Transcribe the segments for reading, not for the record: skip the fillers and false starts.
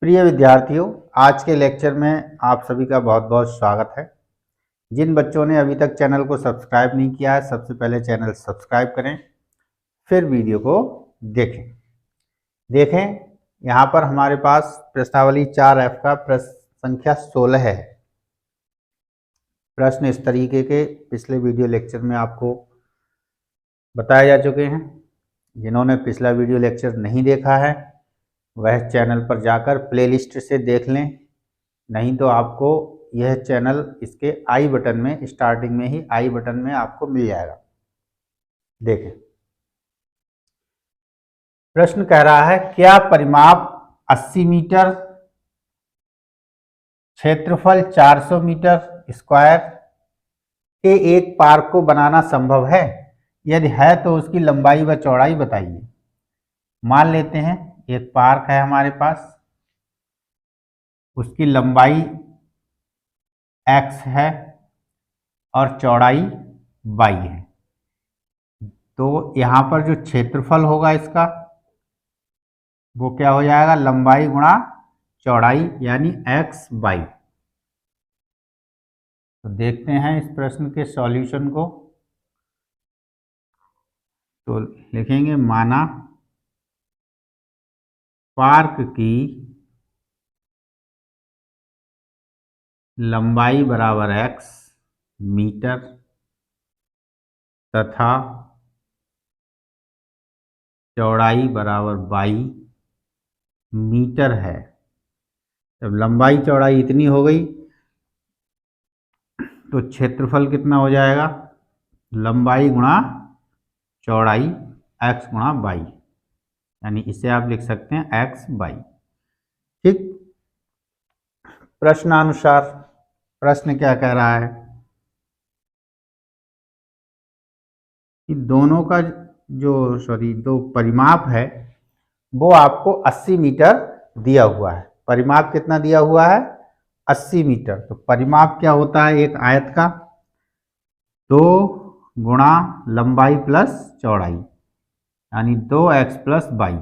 प्रिय विद्यार्थियों, आज के लेक्चर में आप सभी का बहुत बहुत स्वागत है। जिन बच्चों ने अभी तक चैनल को सब्सक्राइब नहीं किया है, सबसे पहले चैनल सब्सक्राइब करें, फिर वीडियो को देखें। यहाँ पर हमारे पास प्रश्नावली 4F का प्रश्न संख्या 16 है। प्रश्न इस तरीके के पिछले वीडियो लेक्चर में आपको बताए जा चुके हैं। जिन्होंने पिछला वीडियो लेक्चर नहीं देखा है वह चैनल पर जाकर प्लेलिस्ट से देख लें, नहीं तो आपको यह चैनल इसके आई बटन में, स्टार्टिंग में ही आई बटन में आपको मिल जाएगा। देखें, प्रश्न कह रहा है क्या परिमाप 80 मीटर, क्षेत्रफल 400 मीटर स्क्वायर के एक पार्क को बनाना संभव है? यदि है तो उसकी लंबाई व चौड़ाई बताइए। मान लेते हैं एक पार्क है हमारे पास, उसकी लंबाई x है और चौड़ाई y है। तो यहाँ पर जो क्षेत्रफल होगा इसका वो क्या हो जाएगा, लंबाई गुणा चौड़ाई यानी x y। तो देखते हैं इस प्रश्न के सॉल्यूशन को। तो लिखेंगे माना पार्क की लंबाई बराबर x मीटर तथा चौड़ाई बराबर y मीटर है। जब लंबाई चौड़ाई इतनी हो गई तो क्षेत्रफल कितना हो जाएगा, लंबाई गुणा चौड़ाई x गुणा y, यानी इसे आप लिख सकते हैं x y। ठीक, प्रश्नानुसार प्रश्न क्या कह रहा है कि दोनों का दो परिमाप है वो आपको 80 मीटर दिया हुआ है। परिमाप कितना दिया हुआ है, 80 मीटर। तो परिमाप क्या होता है, एक आयत का 2 गुणा लंबाई प्लस चौड़ाई यानी 2x प्लस y,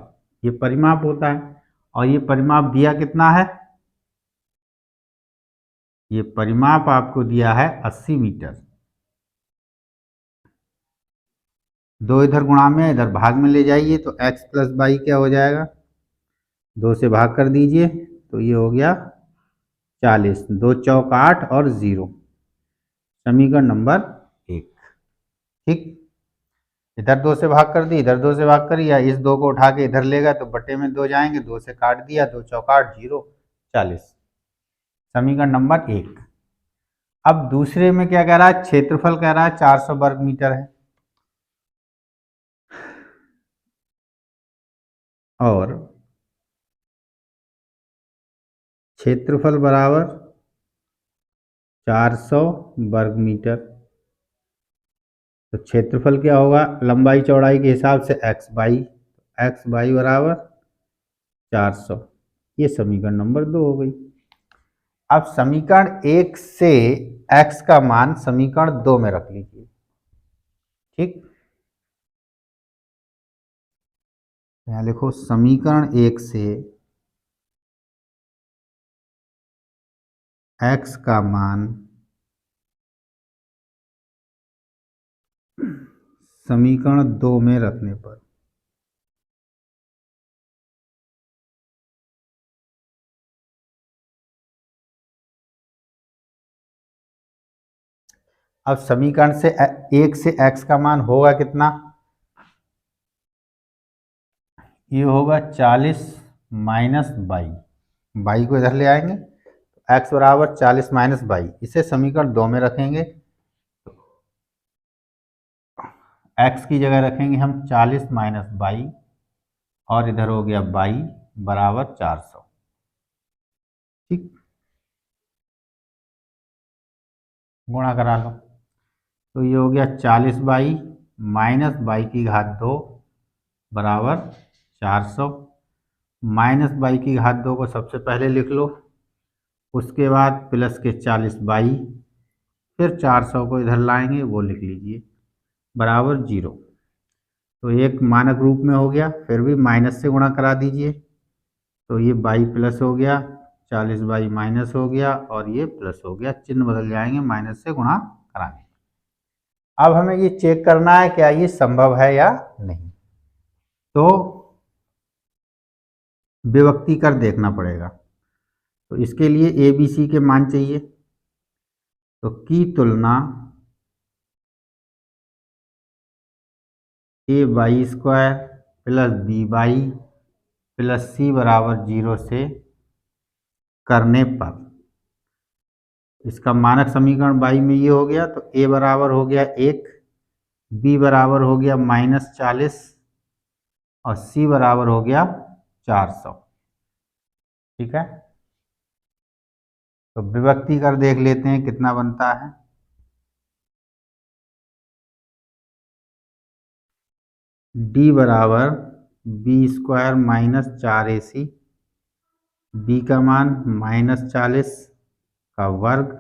ये परिमाप होता है। और ये परिमाप दिया कितना है, ये परिमाप आपको दिया है 80 मीटर। 2 इधर गुणा में इधर भाग में ले जाइए तो x प्लस y क्या हो जाएगा, 2 से भाग कर दीजिए तो ये हो गया 40। 2 चौक 8 और 0, समीकरण नंबर 1। ठीक, इधर 2 से भाग कर दी, इधर 2 से भाग करी, या इस 2 को उठा के इधर लेगा तो बटे में 2 जाएंगे, 2 से काट दिया, 2 चौक 8 0 40, समीकरण नंबर 1। अब दूसरे में क्या कह रहा है, क्षेत्रफल कह रहा है 400 वर्ग मीटर है और क्षेत्रफल बराबर 400 वर्ग मीटर। तो क्षेत्रफल क्या होगा, लंबाई चौड़ाई के हिसाब से एक्स बाई बराबर 400। ये समीकरण नंबर 2 हो गई। अब समीकरण 1 से x का मान समीकरण 2 में रख लीजिए। ठीक, यहाँ लिखो समीकरण 1 से x का मान समीकरण 2 में रखने पर अब समीकरण से 1 से x का मान होगा कितना, ये होगा 40 माइनस y को इधर ले आएंगे, x बराबर 40 माइनस y, इसे समीकरण 2 में रखेंगे। x की जगह रखेंगे हम 40 माइनस y और इधर हो गया y बराबर 400। ठीक, गुणा करा लो तो ये हो गया 40y माइनस y की घात 2 बराबर 400। माइनस y की घात 2 को सबसे पहले लिख लो, उसके बाद प्लस के 40y, फिर 400 को इधर लाएंगे, वो लिख लीजिए बराबर 0। तो एक मानक रूप में हो गया, फिर भी माइनस से गुणा करा दीजिए तो ये बाई प्लस हो गया, 40 बाई माइनस हो गया और ये प्लस हो गया, चिन्ह बदल जाएंगे माइनस से गुणा कराने। अब हमें ये चेक करना है क्या ये संभव है या नहीं, तो विभक्ति कर देखना पड़ेगा। तो इसके लिए ए बी सी के मान चाहिए, तो की तुलना ए बाई स्क्वायर प्लस बी बाई प्लस सी बराबर 0 से करने पर इसका मानक समीकरण बाई में ये हो गया, तो ए बराबर हो गया 1, बी बराबर हो गया -40 और सी बराबर हो गया 400। ठीक है, तो विभक्ति कर देख लेते हैं कितना बनता है। डी बराबर बी स्क्वायर -4ac, बी का मान -40 का वर्ग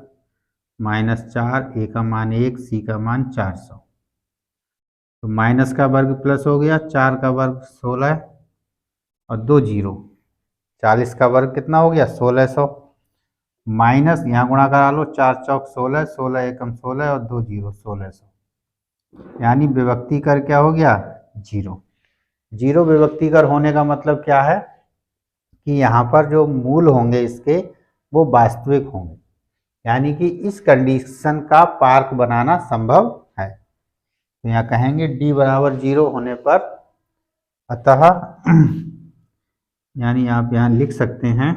-4, ए का मान 1, सी का मान 400। तो माइनस का वर्ग प्लस हो गया, 4 का वर्ग 16 और 2 जीरो, 40 का वर्ग कितना हो गया 1600, माइनस यहाँ गुणा करा लो, 4 चौक 16, 16 एकम 16 और 2 जीरो 1600, यानी विभक्ति कर क्या हो गया 0। जीरो विभक्ति कर होने का मतलब क्या है कि यहाँ पर जो मूल होंगे इसके वो वास्तविक होंगे, यानी कि इस कंडीशन का पार्क बनाना संभव है। तो यहाँ कहेंगे d बराबर 0 होने पर अतः यानी आप यहाँ लिख सकते हैं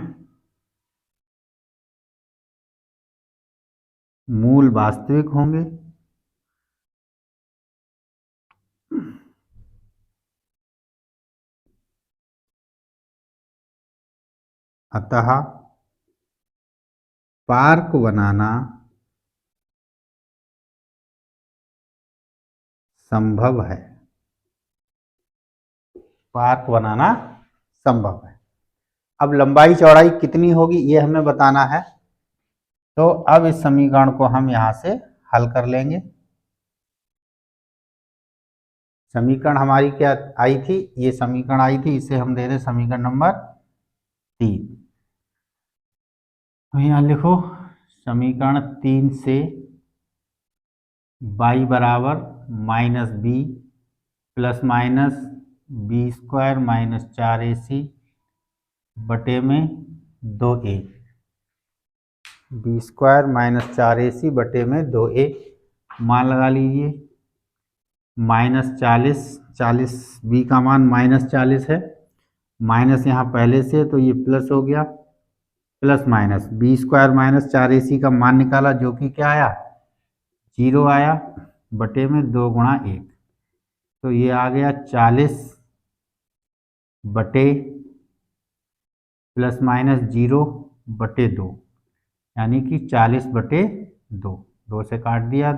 मूल वास्तविक होंगे, अतः पार्क बनाना संभव है, पार्क बनाना संभव है। अब लंबाई चौड़ाई कितनी होगी ये हमें बताना है, तो अब इस समीकरण को हम यहाँ से हल कर लेंगे। समीकरण हमारी क्या आई थी, ये समीकरण आई थी, इसे हम दे दें समीकरण नंबर 3। तो यहाँ लिखो समीकरण 3 से y बराबर -b plus minus B square -4ac बटे में 2a, बी स्क्वायर -4ac बटे में 2a, मान लगा लीजिए -40, 40 बी का मान -40 है, माइनस यहाँ पहले से तो ये प्लस हो गया, plus minus B square -4ac का मान निकाला जो कि क्या आया 0 आया, बटे में 2 गुणा 1, तो ये आ गया 40 बटे प्लस माइनस 0 बटे 2, यानी कि 40 बटे 2, 2 से काट दिया,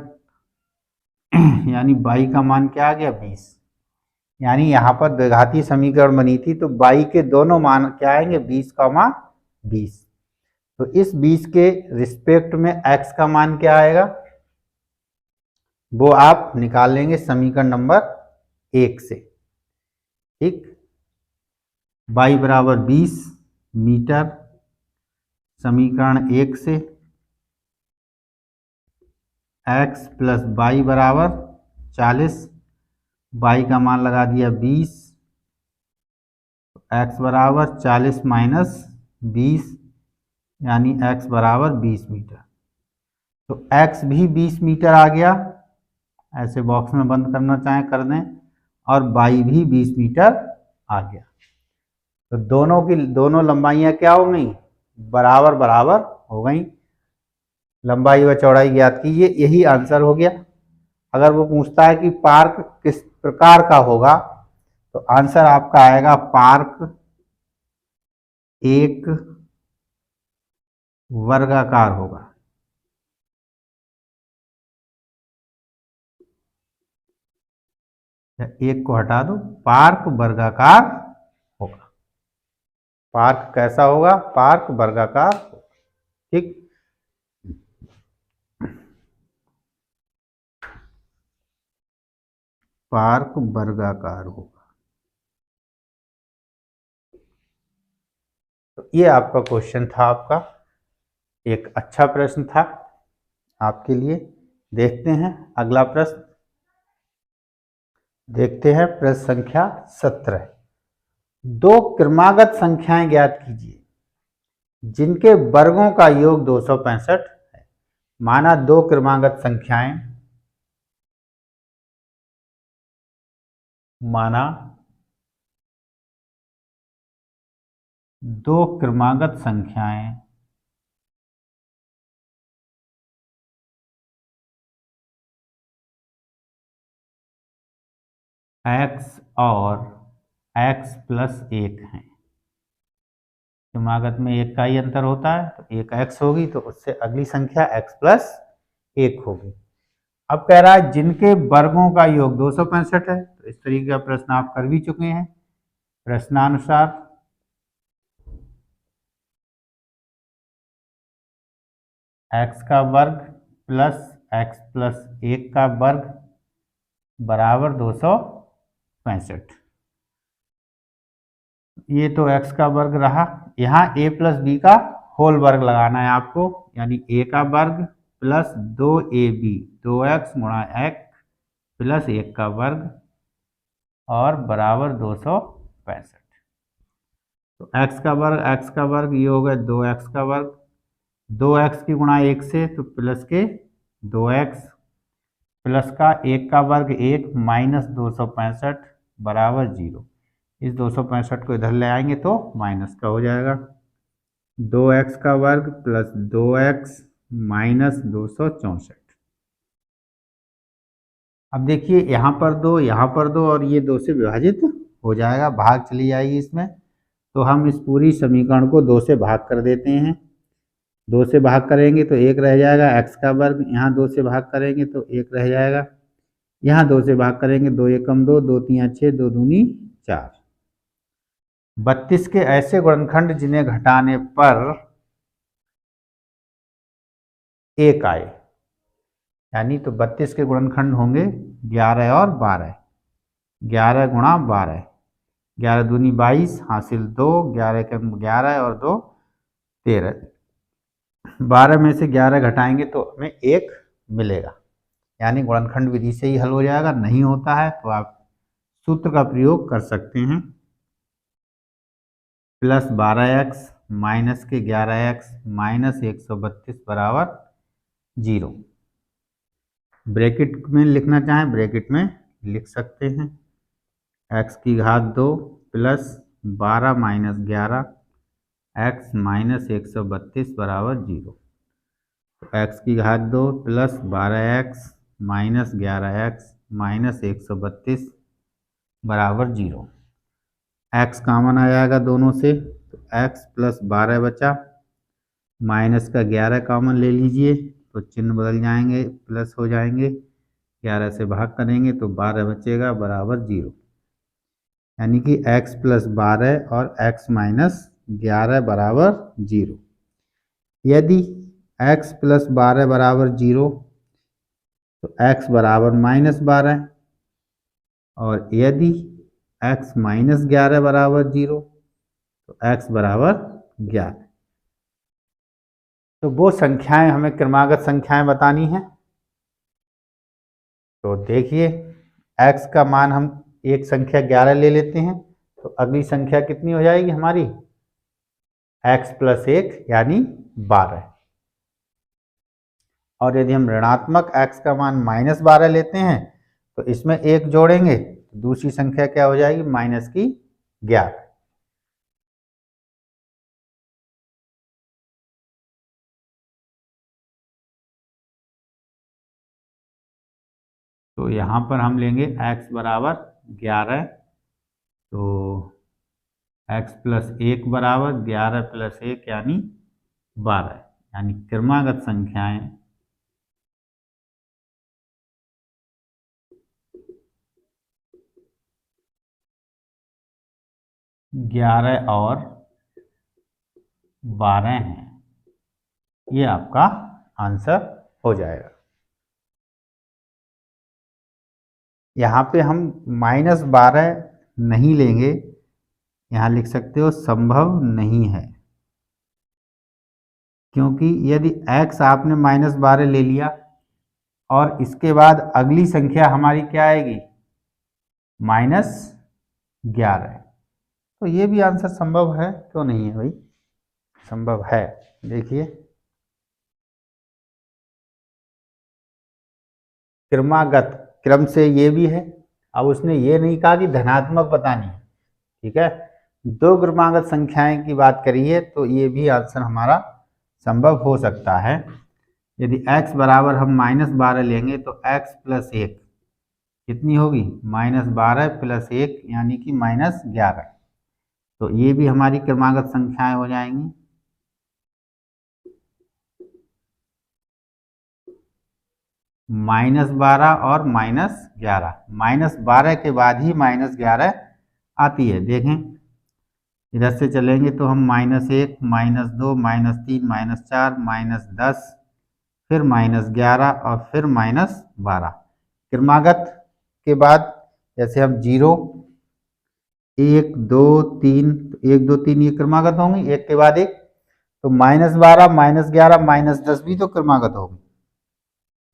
यानी बाई का मान क्या आ गया 20। यानी यहाँ पर द्विघाती समीकरण बनी थी तो बाई के दोनों मान क्या आएंगे 20, 20। तो इस 20 के रिस्पेक्ट में x का मान क्या आएगा वो आप निकाल लेंगे समीकरण नंबर 1 से। ठीक, y बराबर 20 मीटर समीकरण 1 से, x प्लस वाई बराबर 40, y का मान लगा दिया 20, x बराबर 40 माइनस 20, यानी x बराबर 20 मीटर। तो x भी 20 मीटर आ गया, ऐसे बॉक्स में बंद करना चाहें कर दें, और y भी 20 मीटर आ गया। तो दोनों की दोनों लंबाइयां क्या हो गई बराबर बराबर हो गई, लंबाई व चौड़ाई ज्ञात कीजिए, यही आंसर हो गया। अगर वो पूछता है कि पार्क किस प्रकार का होगा तो आंसर आपका आएगा पार्क एक वर्गाकार होगा। एक को हटा दो, पार्क वर्गाकार होगा। पार्क कैसा होगा, पार्क वर्गाकार। ठीक, पार्क वर्गाकार होगा। तो ये आपका क्वेश्चन था, आपका एक अच्छा प्रश्न था आपके लिए। देखते हैं अगला प्रश्न। देखते हैं प्रश्न संख्या 17। दो क्रमागत संख्याएं ज्ञात कीजिए जिनके वर्गों का योग 265 है। माना दो क्रमागत संख्याएं, माना दो क्रमागत संख्याएं x और x प्लस 1 हैं। क्रमागत में एक का ही अंतर होता है, तो एक x होगी तो उससे अगली संख्या x प्लस 1 होगी। अब कह रहा है जिनके वर्गों का योग 265 है। तो इस तरीके का प्रश्न आप कर भी चुके हैं। प्रश्नानुसार x का वर्ग प्लस x प्लस 1 का वर्ग बराबर 265। ये तो x का वर्ग रहा। यहाँ a प्लस बी का होल वर्ग लगाना है आपको, यानी a का वर्ग प्लस 2ab, 2x गुणा x प्लस 1 का वर्ग और बराबर 265। तो x का वर्ग ये हो गया 2x का वर्ग, 2x की गुणा 1 से तो प्लस के 2x प्लस का 1 का वर्ग 1 माइनस 265 बराबर 0। इस 265 को इधर ले आएंगे तो माइनस का हो जाएगा। 2x का वर्ग प्लस 2x माइनस 264। अब देखिए यहाँ पर 2, यहाँ पर 2 और ये 2 से विभाजित हो जाएगा, भाग चली जाएगी इसमें। तो हम इस पूरी समीकरण को 2 से भाग कर देते हैं। 2 से भाग करेंगे तो 1 रह जाएगा, x का वर्ग। यहाँ 2 से भाग करेंगे तो 1 रह जाएगा। यहाँ 2 से भाग करेंगे, 2 एकम 2, 2 तियां 6, 2 दूनी 4। 32 के ऐसे गुणनखंड जिन्हें घटाने पर 1 आए, यानी तो 32 के गुणनखंड होंगे 11 और 12। 11 गुणा 12, 11 दूनी 22 हासिल 2, 11 के 11 और 2 13। 12 में से 11 घटाएंगे तो हमें 1 मिलेगा, यानी गुणनखंड विधि से ही हल हो जाएगा। नहीं होता है तो आप सूत्र का प्रयोग कर सकते हैं। प्लस 12x माइनस के 11x माइनस 132 बराबर 0। ब्रैकेट में लिखना चाहें ब्रैकेट में लिख सकते हैं। x की घात 2 प्लस 12 माइनस 11 x माइनस 132 बराबर 0। तो x की घात 2 plus 12x minus 11x minus 132 बराबर 0। x कॉमन आ जाएगा दोनों से, तो x प्लस 12 बचा, माइनस का 11 कॉमन ले लीजिए तो चिन्ह बदल जाएंगे, प्लस हो जाएंगे। 11 से भाग करेंगे तो 12 बचेगा बराबर 0, यानी कि x प्लस 12 और x माइनस 11 बराबर 0। यदि x प्लस 12 बराबर 0 तो x बराबर माइनस 12, और यदि x माइनस 11 बराबर 0 तो x बराबर 11। तो वो संख्याएं हमें क्रमागत संख्याएं बतानी हैं। तो देखिए x का मान हम एक संख्या 11 ले लेते हैं, तो अगली संख्या कितनी हो जाएगी हमारी, x प्लस 1 यानी 12। और यदि हम ऋणात्मक x का मान माइनस 12 लेते हैं तो इसमें 1 जोड़ेंगे तो दूसरी संख्या क्या हो जाएगी, माइनस की 11। तो यहाँ पर हम लेंगे x बराबर 11, तो x प्लस 1 बराबर 11 प्लस 1 यानी 12, यानी क्रमागत संख्याएं ग्यारह और 12 हैं। ये आपका आंसर हो जाएगा। यहाँ पे हम -12 नहीं लेंगे, यहाँ लिख सकते हो संभव नहीं है। क्योंकि यदि x आपने -12 ले लिया और इसके बाद अगली संख्या हमारी क्या आएगी, -11, तो ये भी आंसर संभव है, क्यों नहीं है भाई, संभव है। देखिए क्रमागत क्रम से ये भी है। अब उसने ये नहीं कहा कि धनात्मक बतानी है, ठीक है, दो क्रमागत संख्याएं की बात करी है, तो ये भी आंसर हमारा संभव हो सकता है। यदि x बराबर हम -12 लेंगे तो x + 1 कितनी होगी, -12 + 1 यानी कि -11, तो ये भी हमारी क्रमागत संख्याएं हो जाएंगी। -12 और -11, -12 के बाद ही -11 आती है। देखें इधर से चलेंगे तो हम -1, -2, -3, -4, -10, फिर -11 और फिर -12। क्रमागत के बाद जैसे हम 0, 1, 2, 3, 1, 2, 3 ये क्रमागत होंगी, एक के बाद एक, तो -12, -11, -10 भी तो क्रमागत होगी,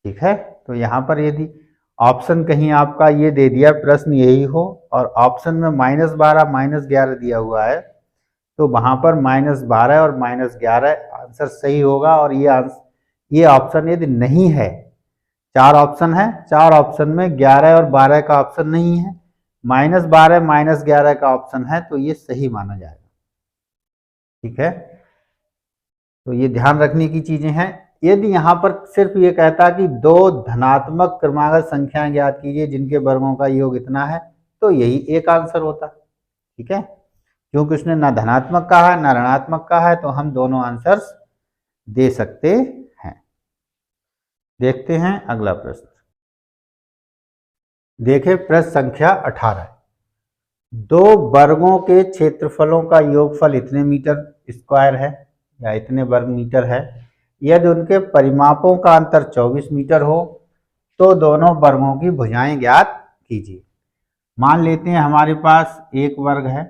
ठीक है। तो यहाँ पर यदि ऑप्शन कहीं आपका ये दे दिया प्रश्न यही हो और ऑप्शन में -12, -11 दिया हुआ है, तो वहां पर -12 और -11 आंसर सही होगा। और ये ऑप्शन यदि नहीं है, 4 ऑप्शन है, 4 ऑप्शन में 11 और 12 का ऑप्शन नहीं है, -12, -11 का ऑप्शन है, तो ये सही माना जाएगा, ठीक है। तो ये ध्यान रखने की चीजें हैं। यदि यहाँ पर सिर्फ ये कहता कि दो धनात्मक क्रमागत संख्याएं ज्ञात कीजिए जिनके वर्गों का योग इतना है, तो यही एक आंसर होता, ठीक है। क्योंकि उसने ना धनात्मक कहा है ना ऋणात्मक कहा है, तो हम दोनों आंसर्स दे सकते हैं। देखते हैं अगला प्रश्न। देखें प्रश्न संख्या 18, दो वर्गों के क्षेत्रफलों का योगफल इतने मीटर स्क्वायर है या इतने वर्ग मीटर है। यदि उनके परिमापों का अंतर 24 मीटर हो तो दोनों वर्गों की भुजाएं ज्ञात कीजिए। मान लेते हैं हमारे पास एक वर्ग है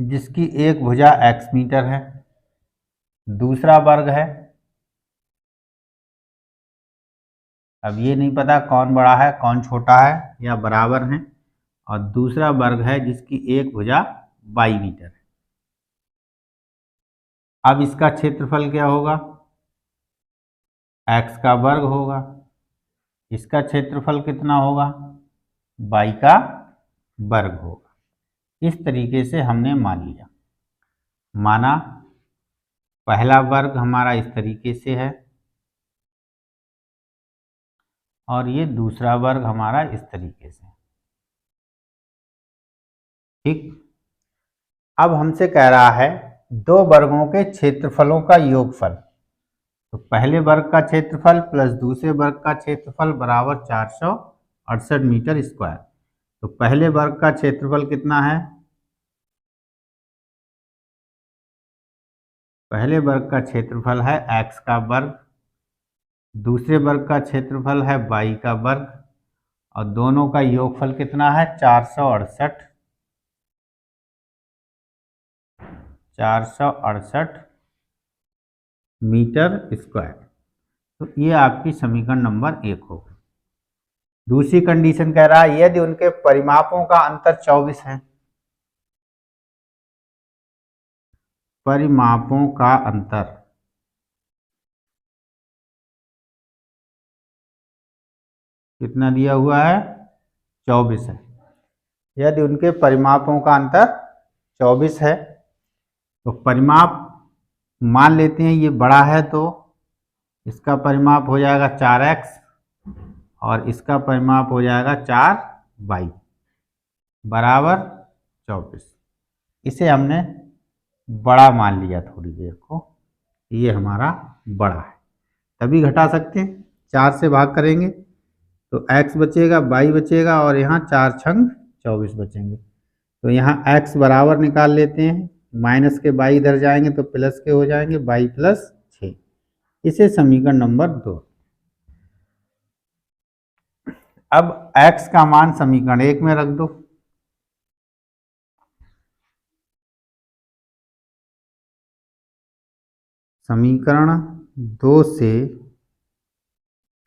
जिसकी एक भुजा x मीटर है, दूसरा वर्ग है, अब ये नहीं पता कौन बड़ा है कौन छोटा है या बराबर है, और दूसरा वर्ग है जिसकी एक भुजा 22 मीटर है। अब इसका क्षेत्रफल क्या होगा, x का वर्ग होगा, इसका क्षेत्रफल कितना होगा, y का वर्ग होगा। इस तरीके से हमने मान लिया, माना पहला वर्ग हमारा इस तरीके से है और ये दूसरा वर्ग हमारा इस तरीके से, ठीक। अब हमसे कह रहा है दो वर्गों के क्षेत्रफलों का योगफल, तो पहले वर्ग का क्षेत्रफल प्लस दूसरे वर्ग का क्षेत्रफल बराबर 468 मीटर स्क्वायर। तो पहले वर्ग का क्षेत्रफल कितना है, पहले वर्ग का क्षेत्रफल है x का वर्ग, दूसरे वर्ग का क्षेत्रफल है y का वर्ग, और दोनों का योगफल कितना है 468 मीटर स्क्वायर। तो ये आपकी समीकरण नंबर 1 होगी। दूसरी कंडीशन कह रहा है यदि उनके परिमापों का अंतर 24 है, परिमापों का अंतर कितना दिया हुआ है 24 है। यदि उनके परिमापों का अंतर 24 है तो परिमाप मान लेते हैं ये बड़ा है, तो इसका परिमाप हो जाएगा 4x और इसका परिमाप हो जाएगा 4y बराबर 24। इसे हमने बड़ा मान लिया थोड़ी देर को, ये हमारा बड़ा है, तभी घटा सकते हैं। 4 से भाग करेंगे तो x बचेगा, y बचेगा और यहाँ 4 छंग 24 बचेंगे। तो यहाँ x बराबर निकाल लेते हैं, माइनस के y इधर जाएंगे तो प्लस के हो जाएंगे, y + 6। इसे समीकरण नंबर 2। अब x का मान समीकरण 1 में रख दो, समीकरण 2 से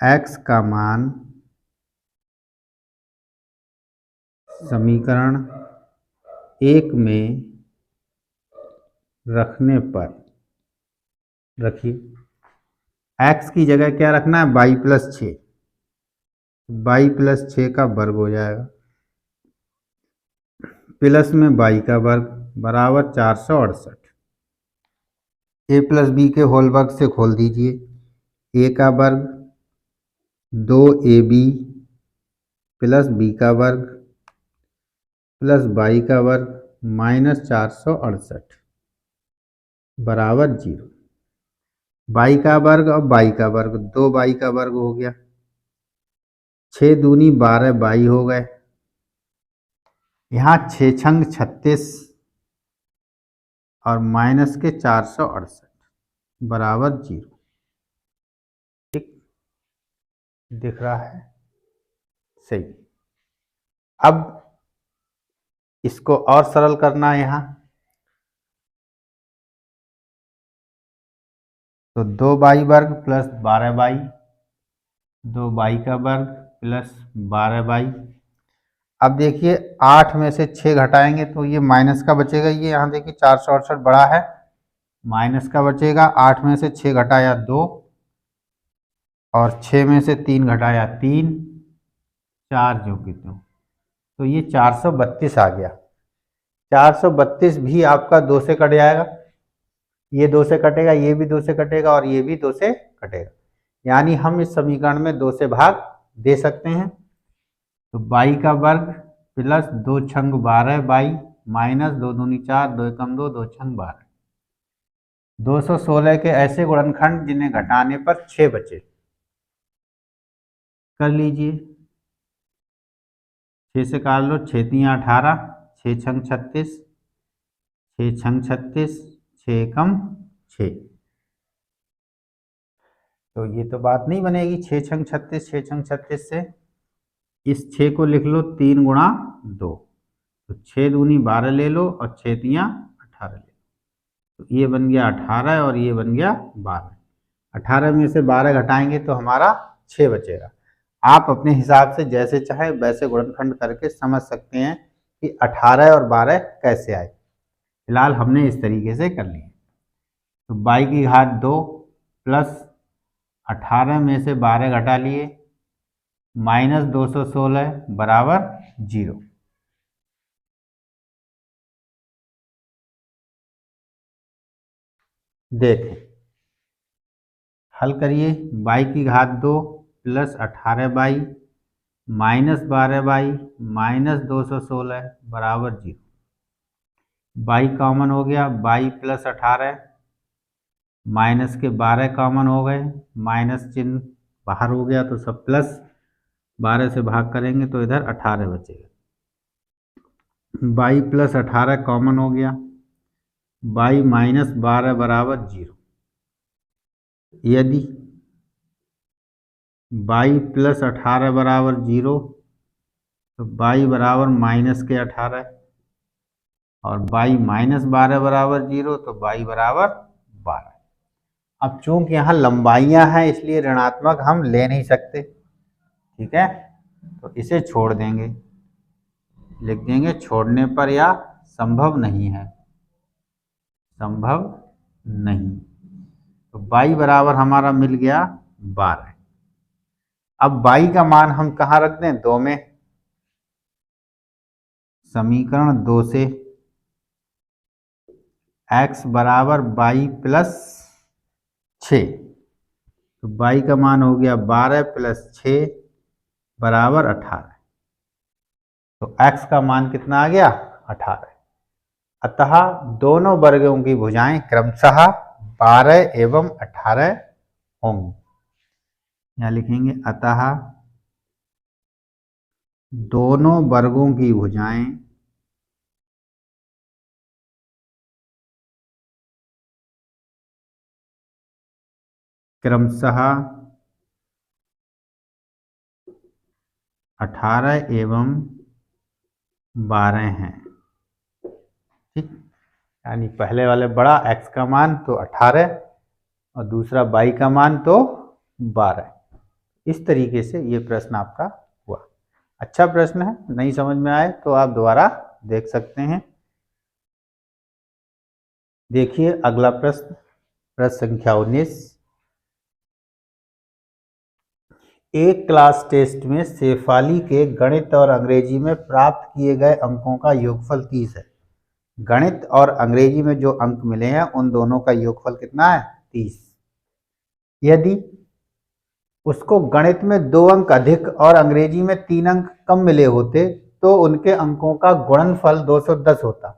x का मान समीकरण 1 में रखने पर, रखिए x की जगह क्या रखना है, बाई प्लस 6, बाई प्लस 6 का वर्ग हो जाएगा, प्लस में बाई का वर्ग बराबर 468। ए प्लस बी के होल वर्ग से खोल दीजिए, ए का वर्ग 2ab प्लस बी का वर्ग प्लस बाई का वर्ग माइनस 468 बराबर 0। बाई का वर्ग और बाई का वर्ग, 2 बाई का वर्ग हो गया, 6 दूनी 12 बाई हो गए, यहाँ 6 छंग 36 और माइनस के 468 बराबर 0। ठीक दिख रहा है, सही। अब इसको और सरल करना है यहाँ, तो 2 बाई वर्ग प्लस 12 बाई, 2 बाई का वर्ग प्लस 12 बाई। अब देखिए 8 में से 6 घटाएंगे तो ये माइनस का बचेगा, ये यहाँ देखिए 468 बड़ा है, माइनस का बचेगा। 8 में से 6 घटाया 2 और 6 में से 3 घटाया 3, 4 जो कि तो ये 432 आ गया। 432 भी आपका 2 से कट जाएगा, ये 2 से कटेगा, ये भी 2 से कटेगा और ये भी 2 से कटेगा, यानी हम इस समीकरण में 2 से भाग दे सकते हैं। तो बाई का वर्ग प्लस 2 छंग 12 बाई माइनस 2 दूनी 4, 2 एकम 2, 2 छंग 12। 216 के ऐसे गुणनखंड जिन्हें घटाने पर 6 बचे, कर लीजिए। 6 से काट लो, 6 तियाँ 18, 6 छंग 36, 6 छंग 36, 6 एकम 6। तो ये तो बात नहीं बनेगी, 6 छंग 36, 6 छंग 36 से इस 6 को लिख लो 3 गुणा 2, तो 6 दूनी 12 ले लो और 6 तियाँ 18 ले लो, तो ये बन गया 18 और ये बन गया 12। 18 में से 12 घटाएंगे तो हमारा 6 बचेगा। आप अपने हिसाब से जैसे चाहे वैसे गुणनखंड करके समझ सकते हैं कि 18 और 12 कैसे आए। फिलहाल हमने इस तरीके से कर लिया। तो बाई की घात 2 प्लस 18 में से 12 घटा लिए माइनस 216 बराबर 0। देखें, हल करिए। बाई की घात 2 plus 18 by minus 12 by minus 216 बराबर 0। बाई कॉमन हो गया, बाई प्लस 18 माइनस के 12 कॉमन हो गए, माइनस चिन्ह बाहर हो गया तो सब प्लस, 12 से भाग करेंगे तो इधर 18 बचेगा। बाई प्लस 18 कॉमन हो गया, बाई माइनस 12 बराबर 0। यदि बाई प्लस 18 बराबर 0 तो बाई बराबर माइनस के 18 और बाई माइनस 12 बराबर 0 तो बाई बराबर 12। अब चूंकि यहाँ लंबाइयाँ हैं इसलिए ऋणात्मक हम ले नहीं सकते, ठीक है, तो इसे छोड़ देंगे, लिख देंगे छोड़ने पर या संभव नहीं है, संभव नहीं। तो बाई बराबर हमारा मिल गया 12। अब बाई का मान हम कहाँ रख दें, 2 में। समीकरण 2 से x बराबर बाई प्लस 6, तो बाई का मान हो गया 12 प्लस 6 बराबर 18। तो x का मान कितना आ गया, 18। अतः दोनों वर्गों की भुजाएं क्रमशः 12 एवं 18 होंगी। यहाँ लिखेंगे अतः दोनों वर्गों की भुजाएं क्रमशः 18 एवं 12 हैं। ठीक, यानी पहले वाले बड़ा x का मान तो 18 और दूसरा y का मान तो 12। इस तरीके से ये प्रश्न आपका हुआ। अच्छा प्रश्न है, नहीं समझ में आए तो आप दोबारा देख सकते हैं। देखिए अगला प्रश्न, प्रश्न संख्या 19। एक क्लास टेस्ट में शेफाली के गणित और अंग्रेजी में प्राप्त किए गए अंकों का योगफल 30 है। गणित और अंग्रेजी में जो अंक मिले हैं उन दोनों का योगफल कितना है? 30। यदि उसको गणित में 2 अंक अधिक और अंग्रेजी में 3 अंक कम मिले होते तो उनके अंकों का गुणनफल 210 होता।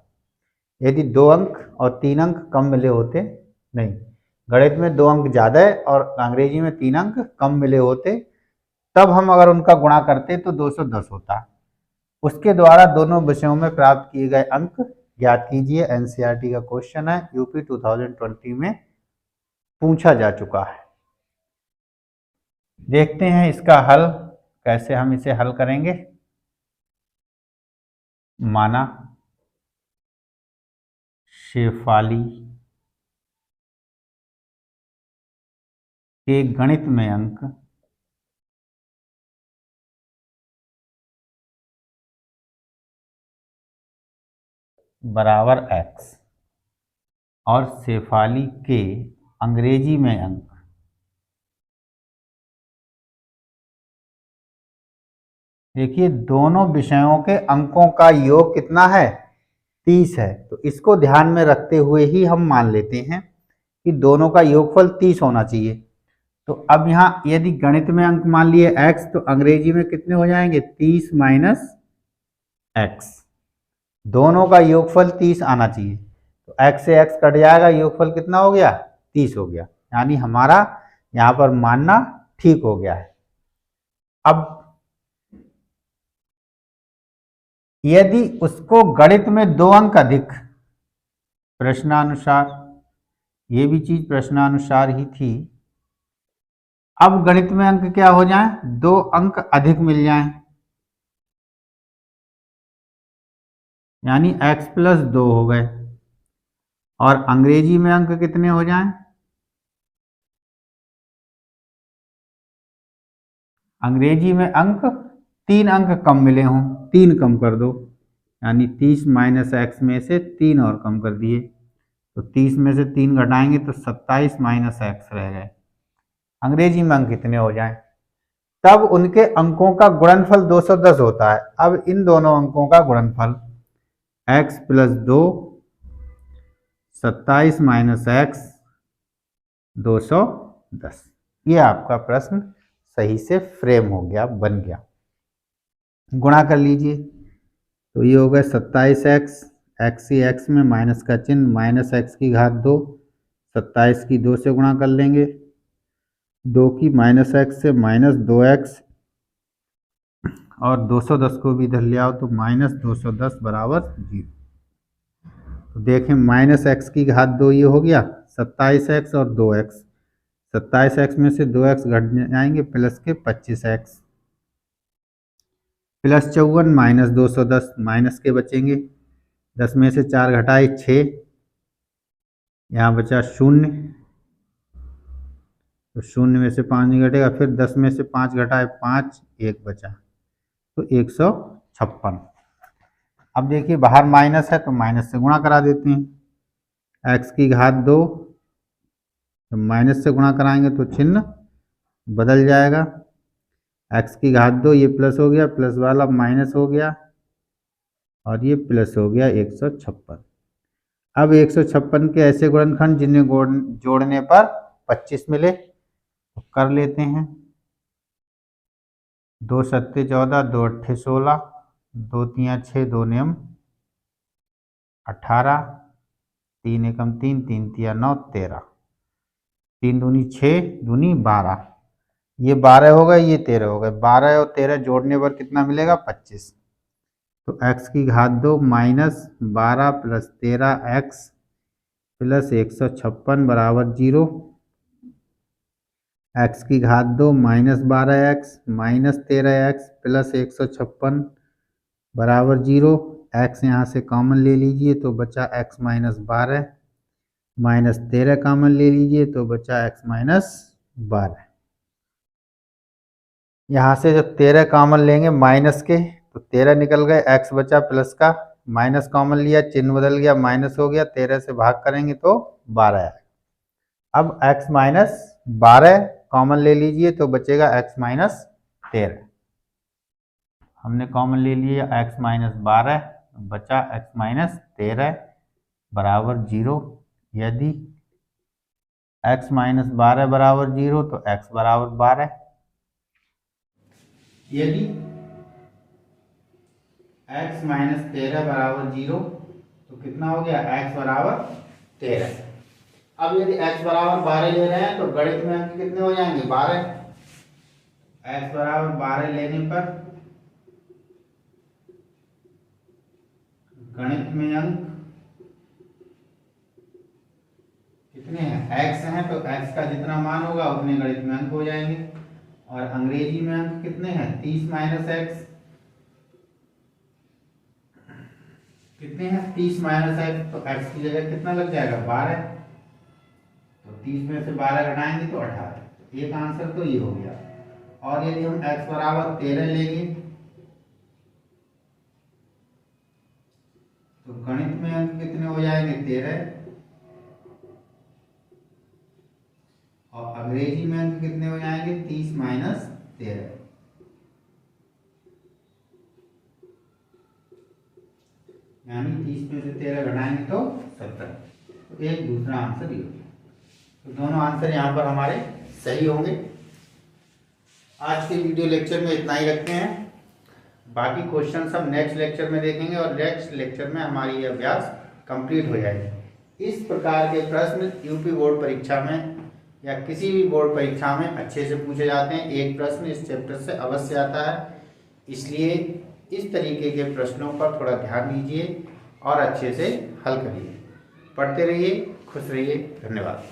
यदि 2 अंक और 3 अंक कम मिले होते, नहीं, गणित में 2 अंक ज़्यादा है और अंग्रेजी में 3 अंक कम मिले होते, तब हम अगर उनका गुणा करते तो 210 होता। उसके द्वारा दोनों विषयों में प्राप्त किए गए अंक ज्ञात कीजिए। एनसीईआरटी का क्वेश्चन है, यूपी 2020 में पूछा जा चुका है। देखते हैं इसका हल, कैसे हम इसे हल करेंगे। माना शेफाली के गणित में अंक बराबर x और शेफाली के अंग्रेजी में अंक देखिए दोनों विषयों के अंकों का योग कितना है? 30 है। तो इसको ध्यान में रखते हुए ही हम मान लेते हैं कि दोनों का योगफल 30 होना चाहिए। तो अब यहाँ यदि गणित में अंक मान लिए x तो अंग्रेजी में कितने हो जाएंगे? 30 माइनस x। दोनों का योगफल 30 आना चाहिए। तो x से x कट जाएगा, योगफल कितना हो गया? 30 हो गया। यानी हमारा यहाँ पर मानना ठीक हो गया है। अब यदि उसको गणित में 2 अंक अधिक, प्रश्नानुसार, ये भी चीज प्रश्नानुसार ही थी। अब गणित में अंक क्या हो जाए? 2 अंक अधिक मिल जाएं, यानी x प्लस 2 हो गए। और अंग्रेजी में अंक कितने हो जाएं? अंग्रेजी में अंक 3 अंक कम मिले हों, 3 कम कर दो, यानी 30 माइनस एक्स में से 3 और कम कर दिए, तो 30 में से 3 घटाएंगे तो 27 माइनस एक्स रह गए। अंग्रेजी में अंक कितने हो जाएं? तब उनके अंकों का गुणनफल 210 होता है। अब इन दोनों अंकों का गुणनफल x प्लस 2, 27 माइनस एक्स, 210। ये आपका प्रश्न सही से फ्रेम हो गया, बन गया। गुणा कर लीजिए तो ये हो गया 27x, x ही x में माइनस का चिन्ह, माइनस x की घात 2, 27 की 2 से गुणा कर लेंगे, 2 की माइनस x से माइनस 2x, और 210 को भी इधर ले आओ तो माइनस 210 बराबर 0। तो देखें माइनस x की घात 2 ये हो गया 27x और 2x, 27x में से 2x घट जाएंगे, प्लस के 25x, प्लस 54 माइनस 210, माइनस के बचेंगे, 10 में से 4 घटाए 6, यहाँ बचा 0, तो 0 में से 5 नहीं घटेगा, फिर 10 में से 5 घटाए 5, 1 बचा, तो 156। अब देखिए बाहर माइनस है तो माइनस से गुणा करा देते हैं। x की घात 2, तो माइनस से गुणा कराएंगे तो चिन्ह बदल जाएगा। x की घात 2 ये प्लस हो गया, प्लस वाला माइनस हो गया, और ये प्लस हो गया 156। अब 156 के ऐसे गुणनखंड जिन्हें जोड़ने पर 25 मिले, तो कर लेते हैं। 2 सत्ते 14, 2 अट्ठे 16, 2 तियाँ 6, 2 नियम 18, 3 एकम 3, 3 तिया 9, 13, 3 दूनी 6, दूनी 12, ये 12 हो गए, ये 13 हो गए। 12 और 13 जोड़ने पर कितना मिलेगा? 25। तो x की घात 2 माइनस 12 प्लस 13x प्लस 156 बराबर 0। x की घात 2 minus 12x minus 13x plus 156 बराबर 0। x यहाँ से कॉमन ले लीजिए तो बचा x माइनस 12 -13 कॉमन ले लीजिए तो बचा x -12। यहाँ से जब 13 कॉमन लेंगे माइनस के तो 13 निकल गए, x बचा प्लस का, माइनस कॉमन लिया, चिन्ह बदल गया, माइनस हो गया, 13 से भाग करेंगे तो 12 आएगा। अब x -12 कॉमन ले लीजिए तो बचेगा x -13। हमने कॉमन ले लिया x -12, बचा x -13 बराबर 0। यदि x -12 बराबर 0 तो x बराबर 12। यदि x -13 बराबर 0 तो कितना हो गया, x बराबर 13। अब यदि x बराबर 12 ले रहे हैं तो गणित में अंक कितने हो जाएंगे, 12। x बराबर 12 लेने पर गणित में अंक कितने हैं, x हैं तो x का जितना मान होगा उतने गणित में अंक हो जाएंगे। और अंग्रेजी में अंक कितने हैं, 30 - x कितने हैं, 30 - x तो x की जगह कितना लग जाएगा, 12। तो 30 में से 12 घटाएंगे तो 18। एक आंसर तो ये हो गया। और यदि हम x बराबर 13 लेंगे तो गणित में अंक कितने हो जाएंगे, 13। और अंग्रेजी में अंक कितने हो जाएंगे, 30 - 13। यानी 30 में से 13 घटाएंगे तो 70। तो एक दूसरा आंसर ये हो गया। तो दोनों आंसर यहाँ पर हमारे सही होंगे। आज के वीडियो लेक्चर में इतना ही रखते हैं। बाकी क्वेश्चन हम नेक्स्ट लेक्चर में देखेंगे और नेक्स्ट लेक्चर में हमारी ये अभ्यास कंप्लीट हो जाएगी। इस प्रकार के प्रश्न यूपी बोर्ड परीक्षा में या किसी भी बोर्ड परीक्षा में अच्छे से पूछे जाते हैं। एक प्रश्न इस चैप्टर से अवश्य आता है, इसलिए इस तरीके के प्रश्नों पर थोड़ा ध्यान दीजिए और अच्छे से हल करिए। पढ़ते रहिए, खुश रहिए। धन्यवाद।